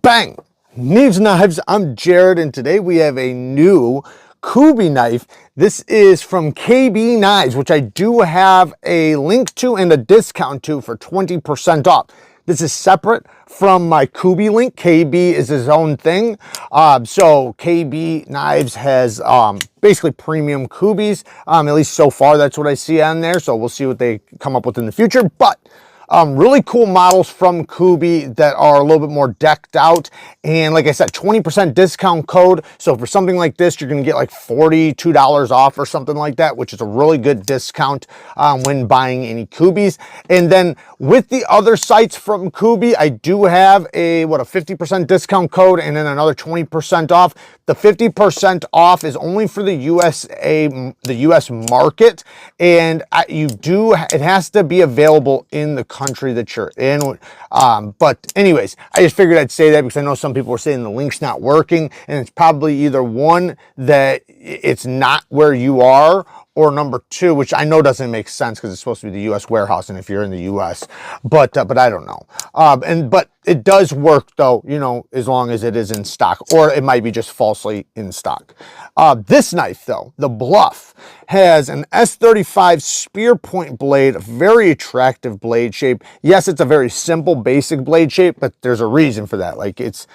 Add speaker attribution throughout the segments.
Speaker 1: Bang! Neeves Knives, I'm Jared, and today we have a new KUBEY knife. This is from KB Knives, which I do have a link to and a discount to for 20% off. This is separate from my KUBEY link. KB is his own thing. So KB Knives has basically premium KUBEYs. At least so far, that's what I see on there. So we'll see what they come up with in the future. But really cool models from KUBEY that are a little bit more decked out. And like I said, 20% discount code. So for something like this, you're going to get like $42 off or something like that, which is a really good discount when buying any KUBEYs. And then with the other sites from KUBEY, I do have a 50% discount code and then another 20% off. The 50% off is only for the US market, and it has to be available in the country that you're in. But anyways, I just figured I'd say that because I know some people were saying the link's not working, and it's probably either one, that it's not where you are, or number two, which I know doesn't make sense because it's supposed to be the U.S. warehouse, and if you're in the U.S., but I don't know. But it does work though, you know, as long as it is in stock, or it might be just falsely in stock. This knife though, the BLUFF, has an S35 spear point blade, a very attractive blade shape. Yes, it's a very simple, basic blade shape, but there's a reason for that. Like it's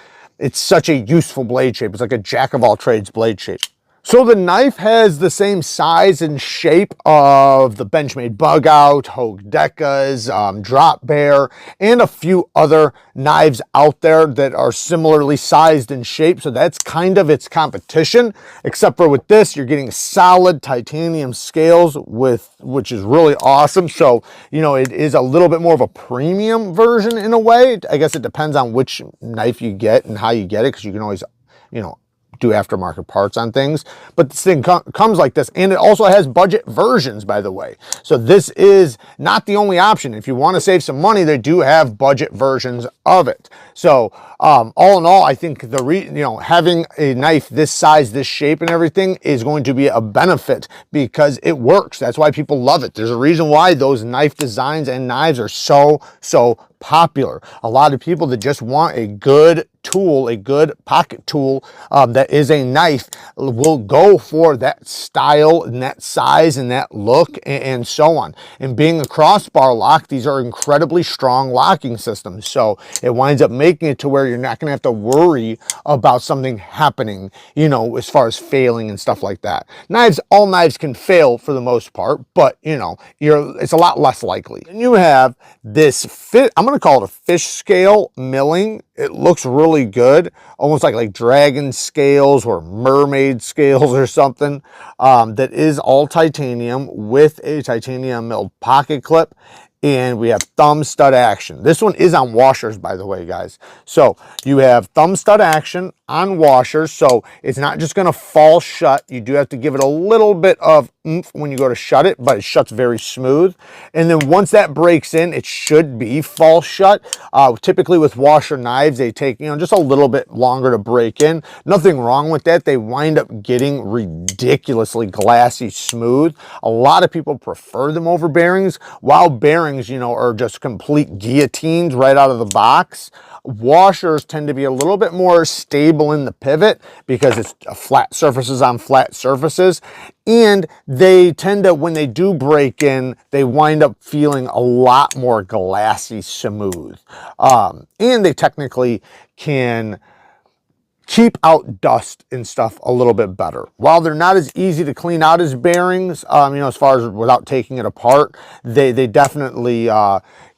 Speaker 1: such a useful blade shape. It's like a jack of all trades blade shape. So the knife has the same size and shape of the Benchmade Bug Out, Hogue Decas, Drop Bear, and a few other knives out there that are similarly sized and shaped. So that's kind of its competition, except for with this, you're getting solid titanium scales, which is really awesome. So, you know, it is a little bit more of a premium version in a way. I guess it depends on which knife you get and how you get it, because you can always, you know, do aftermarket parts on things, but this thing comes like this, and it also has budget versions, by the way. So this is not the only option. If you want to save some money, they do have budget versions of it. So all in all, I think having a knife this size, this shape, and everything is going to be a benefit because it works. That's why people love it. There's a reason why those knife designs and knives are so popular. A lot of people that just want a good tool, a good pocket tool that is a knife, will go for that style and that size and that look and so on. And being a crossbar lock, these are incredibly strong locking systems. So it winds up making it to where you're not going to have to worry about something happening, you know, as far as failing and stuff like that. All knives can fail for the most part, but you know, it's a lot less likely. And you have this I'm going to call it a fish scale milling. It looks really good, almost like dragon scales or mermaid scales or something. That is all titanium with a titanium milled pocket clip. And we have thumb stud action. This one is on washers, by the way, guys. So you have thumb stud action on washers. So it's not just going to fall shut. You do have to give it a little bit of oomph when you go to shut it, but it shuts very smooth. And then once that breaks in, it should be fall shut. Typically with washer knives, they take, you know, just a little bit longer to break in. Nothing wrong with that. They wind up getting ridiculously glassy smooth. A lot of people prefer them over bearings, while bearings, you know, are just complete guillotines right out of the box. Washers tend to be a little bit more stable in the pivot because it's flat surfaces on flat surfaces, and they tend to, when they do break in, they wind up feeling a lot more glassy smooth, and they technically can keep out dust and stuff a little bit better. While they're not as easy to clean out as bearings, you know, as far as without taking it apart, they definitely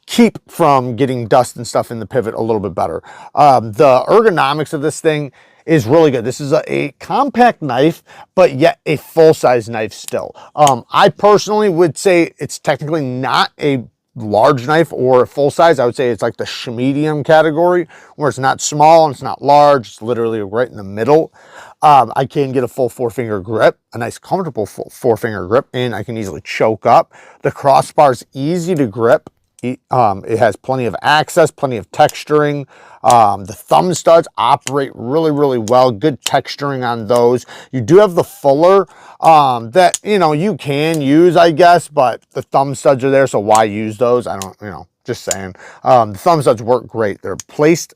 Speaker 1: keep from getting dust and stuff in the pivot a little bit better. The ergonomics of this thing is really good. This is a compact knife, but yet a full-size knife still. I personally would say it's technically not a large knife or full size. I would say it's like the medium category, where it's not small and it's not large. It's literally right in the middle. I can get a full 4-finger grip, a nice comfortable full 4-finger grip, and I can easily choke up. The crossbar is easy to grip. It has plenty of access, plenty of texturing. The thumb studs operate really, really well. Good texturing on those. You do have the fuller that, you know, you can use, I guess, but the thumb studs are there, so why use those? I don't, you know, just saying. The thumb studs work great. They're placed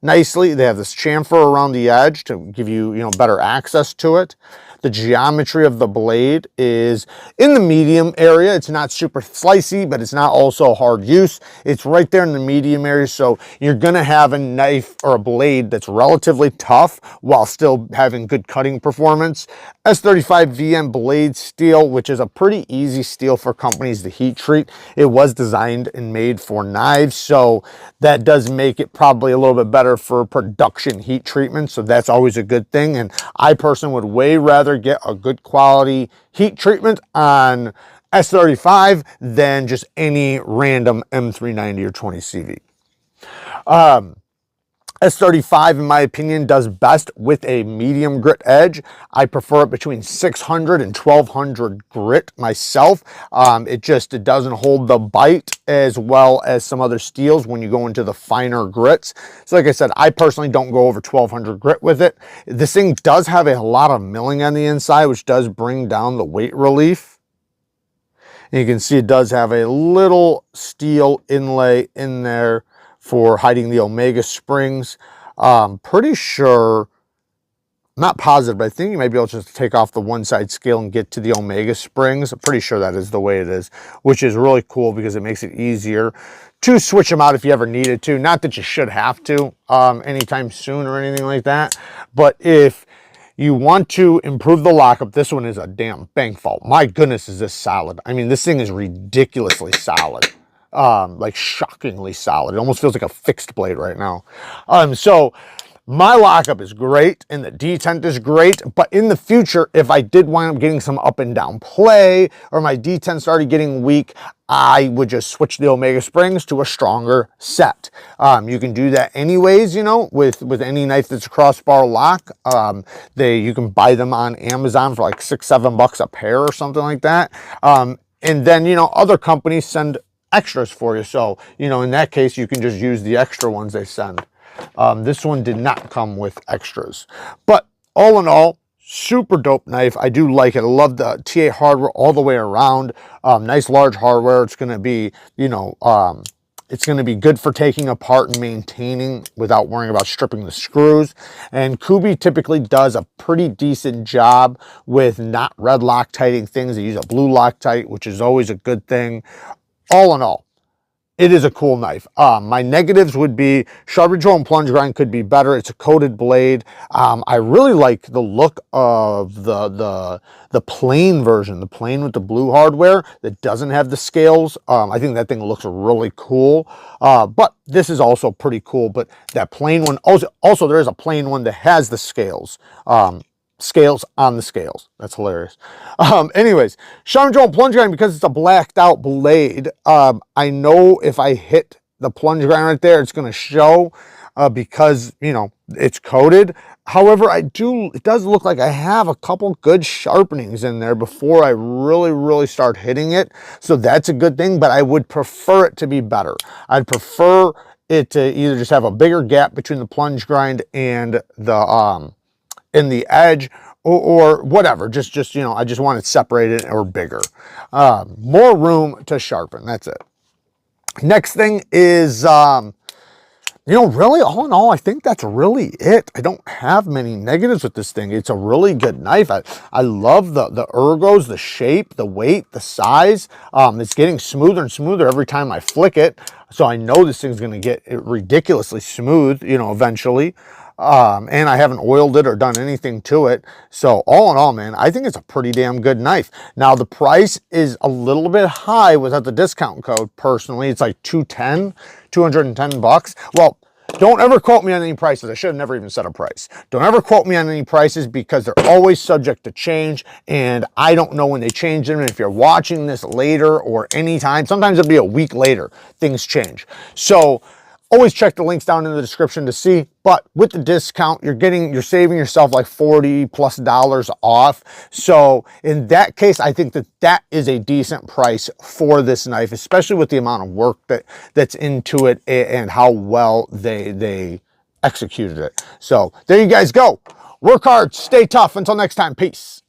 Speaker 1: nicely. They have this chamfer around the edge to give you, better access to it. The geometry of the blade is in the medium area. It's not super slicey, but it's not also hard use. It's right there in the medium area, so you're gonna have a knife or a blade that's relatively tough while still having good cutting performance. S35 VM blade steel, which is a pretty easy steel for companies to heat treat. It was designed and made for knives, so that does make it probably a little bit better for production heat treatment, so that's always a good thing. And I personally would way rather get a good quality heat treatment on S35 than just any random M390 or 20 CV. S35, in my opinion, does best with a medium grit edge. I prefer it between 600 and 1200 grit myself. It doesn't hold the bite as well as some other steels when you go into the finer grits. So like I said, I personally don't go over 1200 grit with it. This thing does have a lot of milling on the inside, which does bring down the weight relief. And you can see it does have a little steel inlay in there for hiding the Omega springs. Pretty sure, not positive, but I think you might be able to just take off the one side scale and get to the Omega springs. I'm pretty sure that is the way it is, which is really cool because it makes it easier to switch them out if you ever needed to. Not that you should have to anytime soon or anything like that, but if you want to improve the lockup, this one is a damn bank vault. My goodness, is this solid. I mean, this thing is ridiculously solid. Like shockingly solid. It almost feels like a fixed blade right now. So my lockup is great and the detent is great, but in the future, if I did wind up getting some up and down play or my detent started getting weak, I would just switch the Omega springs to a stronger set. You can do that anyways, with any knife that's a crossbar lock. You can buy them on Amazon for like $6-7 a pair or something like that. And then, other companies send extras for you. So, in that case, you can just use the extra ones they send. This one did not come with extras. But all in all, super dope knife. I do like it. I love the TA hardware all the way around. Nice large hardware. It's going to be, it's going to be good for taking apart and maintaining without worrying about stripping the screws. And KUBEY typically does a pretty decent job with not red Loctiting things. They use a blue Loctite, which is always a good thing. All in all, it is a cool knife. My negatives would be sharp control and plunge grind could be better. It's a coated blade. I really like the look of the plain version, the plain with the blue hardware that doesn't have the scales. I think that thing looks really cool. But this is also pretty cool. But that plain one, also there is a plain one that has the scales. Scales on the scales. That's hilarious. Anyways, sharp control and plunge grind, because it's a blacked out blade, I know if I hit the plunge grind right there, it's going to show because, it's coated. However, it does look like I have a couple good sharpenings in there before I really start hitting it. So that's a good thing, but I would prefer it to be better. I'd prefer it to either just have a bigger gap between the plunge grind and the edge, or whatever. Just I just want it separated or bigger. More room to sharpen. That's it. Next thing is, really, all in all, I think that's really it. I don't have many negatives with this thing. It's a really good knife. I love the ergos, the shape, the weight, the size. It's getting smoother and smoother every time I flick it. So I know this thing's going to get ridiculously smooth, eventually. And I haven't oiled it or done anything to it. So all in all, man, I think it's a pretty damn good knife. Now the price is a little bit high without the discount code. Personally, it's like $210. Well, don't ever quote me on any prices. I should have never even said a price. Don't ever quote me on any prices because they're always subject to change, and I don't know when they change them. And if you're watching this later or anytime, sometimes it'll be a week later, things change. So always check the links down in the description to see. But with the discount, you're saving yourself like $40+ off. So in that case, I think that is a decent price for this knife, especially with the amount of work that's into it and how well they executed it. So there you guys go. Work hard, stay tough. Until next time, peace.